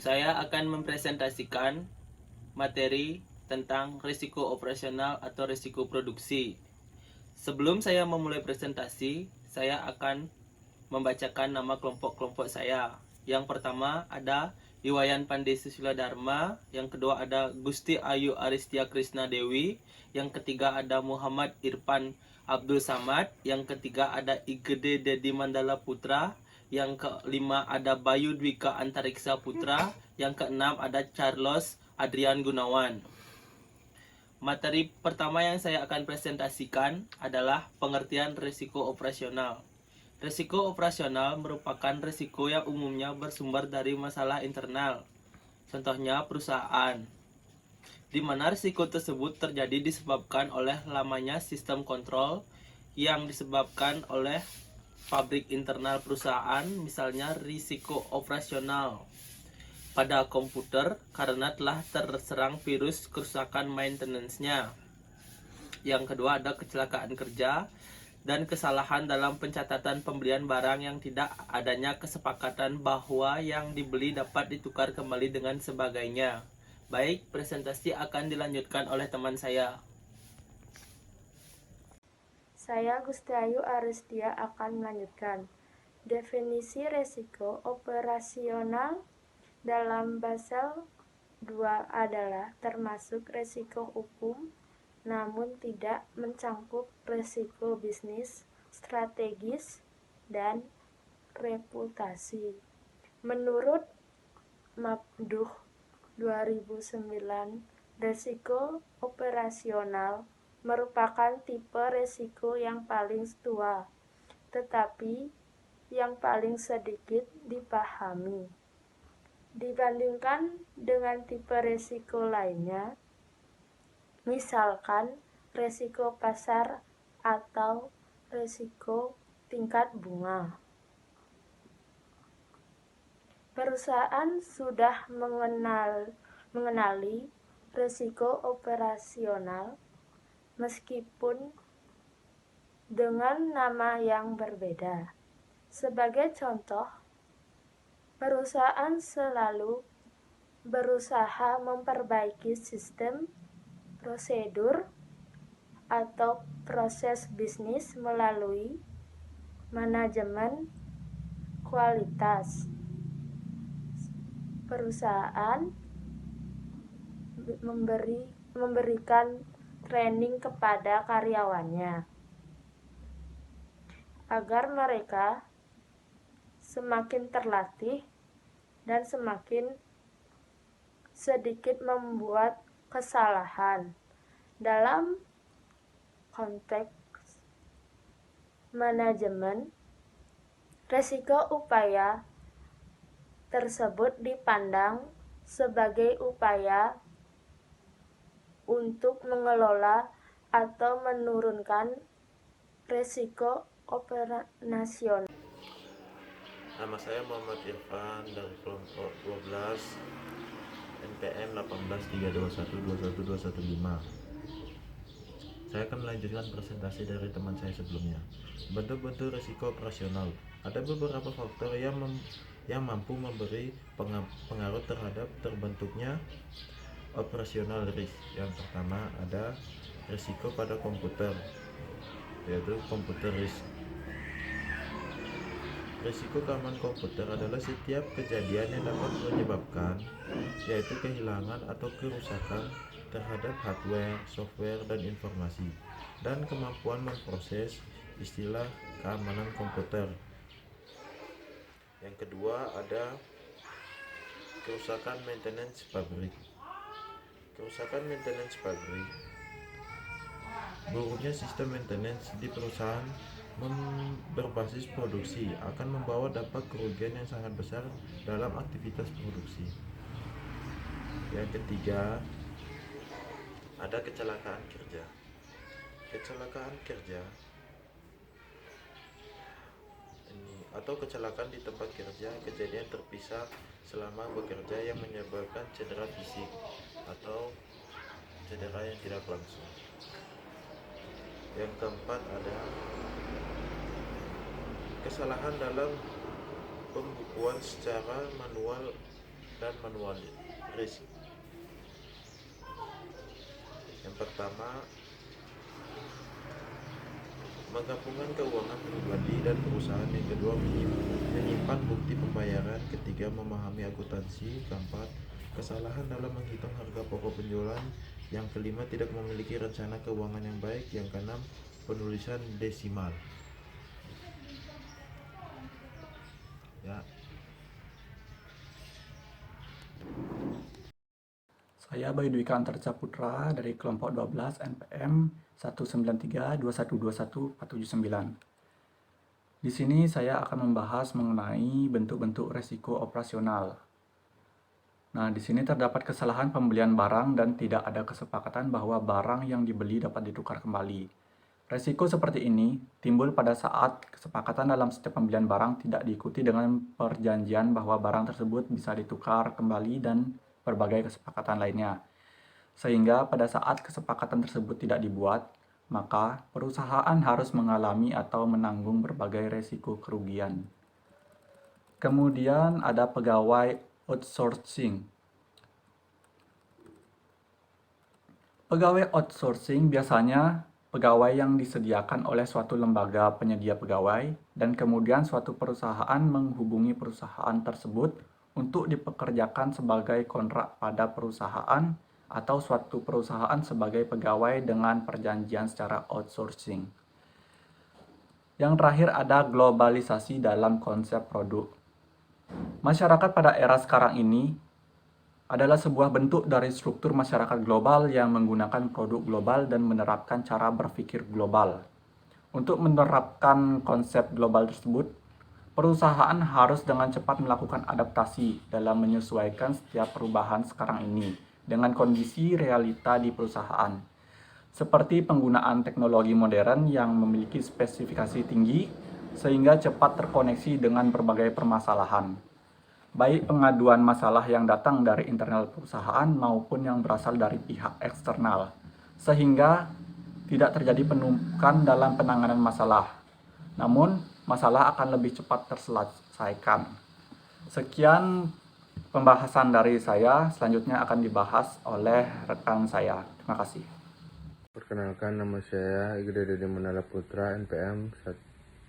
Saya akan mempresentasikan materi tentang risiko operasional atau risiko produksi. Sebelum saya memulai presentasi, saya akan membacakan nama kelompok-kelompok saya. Yang pertama ada Iwayan Pandey Susilo Dharma, yang kedua ada Gusti Ayu Aristia Krisna Dewi, yang ketiga ada Muhammad Irfan Abdul Samad, yang ketiga ada Igede Dedi Mandala Putra, yang kelima ada Bayu Dwika Antariksa Putra, yang keenam ada Charles Adrian Gunawan. Materi pertama yang saya akan presentasikan adalah pengertian risiko operasional. Risiko operasional merupakan risiko yang umumnya bersumber dari masalah internal, contohnya perusahaan, di mana risiko tersebut terjadi disebabkan oleh lamanya sistem kontrol yang disebabkan oleh pabrik internal perusahaan, misalnya risiko operasional pada komputer karena telah terserang virus kerusakan maintenance-nya. Yang kedua ada kecelakaan kerja dan kesalahan dalam pencatatan pembelian barang yang tidak adanya kesepakatan bahwa yang dibeli dapat ditukar kembali dengan sebagainya. Baik, presentasi akan dilanjutkan oleh teman saya. Saya Gusti Ayu Aristia akan melanjutkan. Definisi resiko operasional dalam Basel II adalah termasuk resiko hukum, namun tidak mencangkup resiko bisnis, strategis, dan reputasi. Menurut Mabduh 2009, resiko operasional merupakan tipe resiko yang paling tua, tetapi yang paling sedikit dipahami dibandingkan dengan tipe resiko lainnya, misalkan resiko pasar atau resiko tingkat bunga. Perusahaan sudah mengenali resiko operasional meskipun dengan nama yang berbeda. Sebagai contoh, perusahaan selalu berusaha memperbaiki sistem, prosedur, atau proses bisnis melalui manajemen kualitas. Perusahaan memberikan training kepada karyawannya agar mereka semakin terlatih dan semakin sedikit membuat kesalahan. Dalam konteks manajemen, resiko upaya tersebut dipandang sebagai upaya untuk mengelola atau menurunkan resiko operasional. Nama saya Muhammad Irfan dari kelompok 12 NPM 183212115. Saya akan melanjutkan presentasi dari teman saya sebelumnya. Bentuk-bentuk risiko operasional. Ada beberapa faktor yang mampu memberi pengaruh terhadap terbentuknya operasional risk. Yang pertama ada risiko pada komputer, yaitu komputer risk. Risiko keamanan komputer adalah setiap kejadian yang dapat menyebabkan, yaitu kehilangan atau kerusakan terhadap hardware, software, dan informasi, dan kemampuan memproses. Istilah keamanan komputer. Yang kedua ada kerusakan maintenance pabrik. Kerusakan maintenance pabrik, buruknya sistem maintenance di perusahaan berbasis produksi akan membawa dampak kerugian yang sangat besar dalam aktivitas produksi. Yang ketiga ada kecelakaan kerja. Kecelakaan kerja atau kecelakaan di tempat kerja, kejadian terpisah selama bekerja yang menyebabkan cedera fisik atau cedera yang tidak langsung. Yang keempat ada kesalahan dalam pembukuan secara manual dan manual risk. Yang pertama, menggabungkan keuangan pribadi dan perusahaan. Yang kedua, menyimpan bukti pembayaran. Ketiga, memahami akuntansi. Keempat, kesalahan dalam menghitung harga pokok penjualan. Yang kelima, tidak memiliki rencana keuangan yang baik. Yang keenam, penulisan desimal. Ya. Saya Bayu Dwika Antarja Putra dari kelompok 12 NPM 193212149. Di sini saya akan membahas mengenai bentuk-bentuk resiko operasional. Nah, di sini terdapat kesalahan pembelian barang dan tidak ada kesepakatan bahwa barang yang dibeli dapat ditukar kembali. Resiko seperti ini timbul pada saat kesepakatan dalam setiap pembelian barang tidak diikuti dengan perjanjian bahwa barang tersebut bisa ditukar kembali dan berbagai kesepakatan lainnya. Sehingga pada saat kesepakatan tersebut tidak dibuat, maka perusahaan harus mengalami atau menanggung berbagai resiko kerugian. Kemudian ada pegawai outsourcing. Pegawai outsourcing biasanya pegawai yang disediakan oleh suatu lembaga penyedia pegawai dan kemudian suatu perusahaan menghubungi perusahaan tersebut untuk dipekerjakan sebagai kontrak pada perusahaan atau suatu perusahaan sebagai pegawai dengan perjanjian secara outsourcing. Yang terakhir ada globalisasi dalam konsep produk. Masyarakat pada era sekarang ini adalah sebuah bentuk dari struktur masyarakat global yang menggunakan produk global dan menerapkan cara berpikir global. Untuk menerapkan konsep global tersebut, perusahaan harus dengan cepat melakukan adaptasi dalam menyesuaikan setiap perubahan sekarang ini dengan kondisi realita di perusahaan, seperti penggunaan teknologi modern yang memiliki spesifikasi tinggi sehingga cepat terkoneksi dengan berbagai permasalahan, baik pengaduan masalah yang datang dari internal perusahaan maupun yang berasal dari pihak eksternal, sehingga tidak terjadi penumpukan dalam penanganan masalah. Namun, masalah akan lebih cepat terselesaikan. Sekian pembahasan dari saya, selanjutnya akan dibahas oleh rekan saya. Terima kasih. Perkenalkan, nama saya Igede Dede Manala Putra, NPM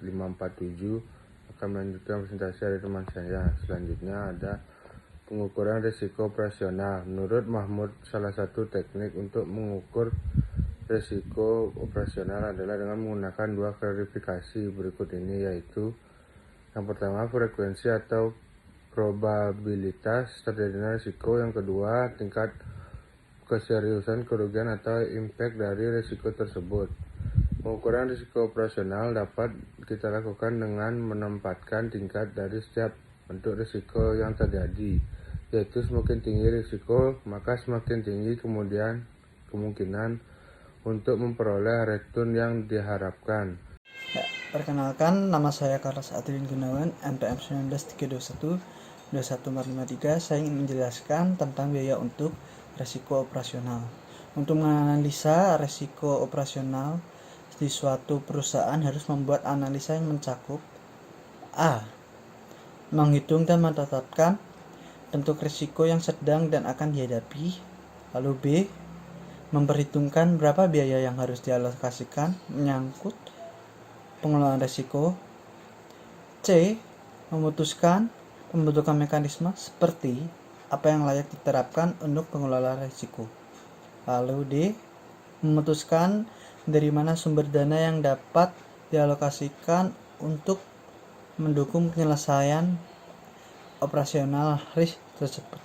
1547, akan melanjutkan presentasi dari teman saya. Selanjutnya ada pengukuran risiko operasional. Menurut Mahmud, salah satu teknik untuk mengukur risiko operasional adalah dengan menggunakan dua klarifikasi berikut ini, yaitu yang pertama frekuensi atau probabilitas terjadinya risiko, yang kedua tingkat keseriusan kerugian atau impact dari risiko tersebut. Pengukuran risiko operasional dapat kita lakukan dengan menempatkan tingkat dari setiap bentuk risiko yang terjadi, yaitu semakin tinggi risiko maka semakin tinggi kemudian kemungkinan untuk memperoleh return yang diharapkan. Ya, perkenalkan, nama saya Carlos Adrian Gunawan, NPM 19321-21453. Saya ingin menjelaskan tentang biaya untuk risiko operasional. Untuk menganalisa risiko operasional di suatu perusahaan harus membuat analisa yang mencakup A. Menghitung dan menetapkan bentuk risiko yang sedang dan akan dihadapi. Lalu B. Memperhitungkan berapa biaya yang harus dialokasikan menyangkut pengelolaan risiko. C. Memutuskan pembentukan mekanisme seperti apa yang layak diterapkan untuk pengelolaan risiko. Lalu D. Memutuskan dari mana sumber dana yang dapat dialokasikan untuk mendukung penyelesaian operasional risk tersebut.